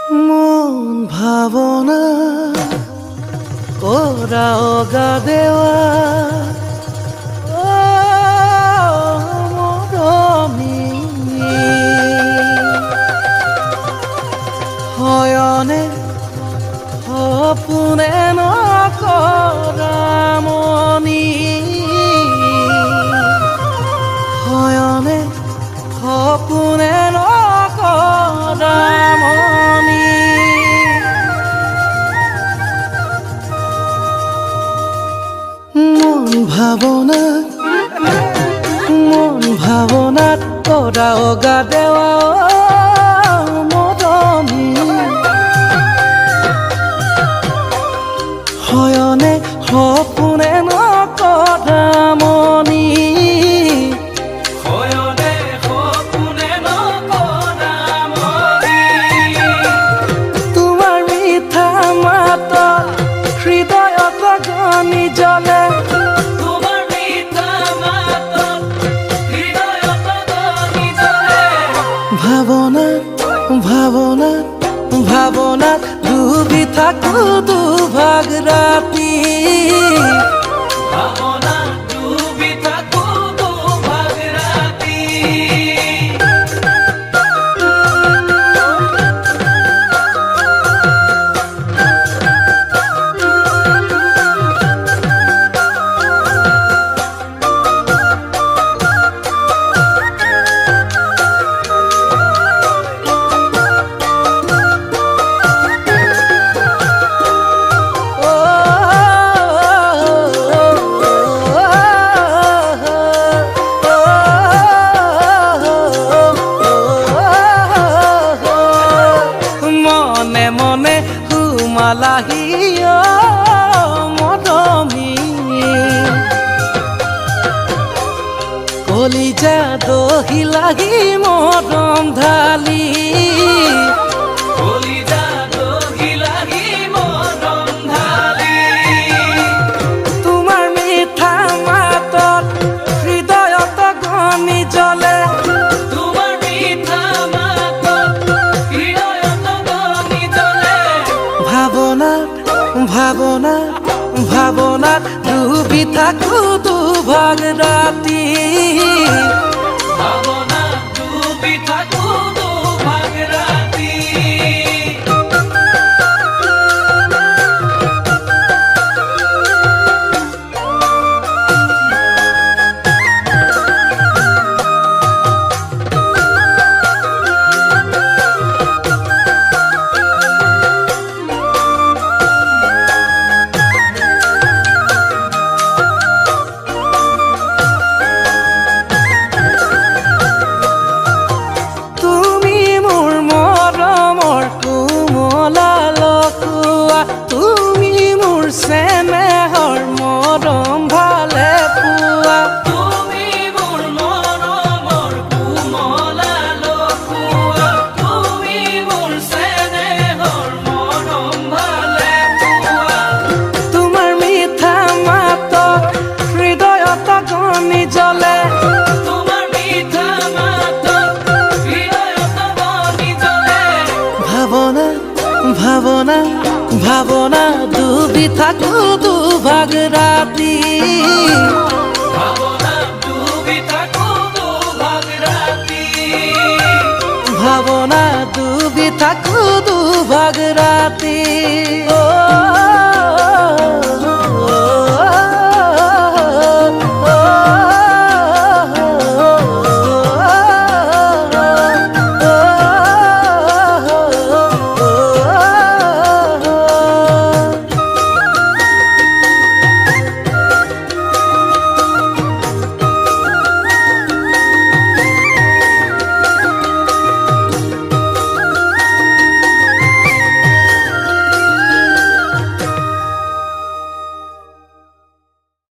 মন ভাবনা ওরা অগা দেওয়া মরমি হয়নে সপোনে নকৰামনি হয়নে সপোনে নকৰামনি মন ভাৱনাত তৰা অগা দেৱা মৰমি হয়নে সপোনে নকৰামনি হয়নে সপোনে নকৰামনি তোমাৰ মিঠা মাতত হৃদয়ত গনি জ্বলে তোমাৰ মিঠা মাতত হৃদয়ত গনি জ্বলে ভাৱনাত ডুবি থাকো দুভাগ ৰাতি ভাৱনাত ডুবি থাকো দুভাগ ৰাতি মনে সুমালাহি মৰমি কলিজা দহি লাগি মৰম ঢালি কলিজা দহি লাগি মৰম ঢালি তোমাৰ মিঠা মাতত হৃদয়ত গনি জ্বলে তোমাৰ মিঠা মাতত হৃদয়ত গনি জ্বলে ভাৱনাত ডুবি থাকো দুভাগ ৰাতি ভাৱনাত ডুবি থাকো দুভাগ ৰাতি তুমি মোৰ চেনেহৰ মৰম ভালে পোৱা তুমি মোৰ মৰমৰ কোমলা লখুৱা তুমি মোৰ চেনেহৰ মৰম ভালে পোৱা তোমাৰ মিঠা মাতত হৃদয়ত গনি জ্বলে তোমাৰ মিঠা মাতত হৃদয়ত গনি জ্বলে ভাৱনা ডুবি থাকো দুভাগ ৰাতি ভাৱনাত ডুবি থাকো দুভাগ ৰাতি ভাৱনা ডুবি থাকো দুভাগ ৰাতি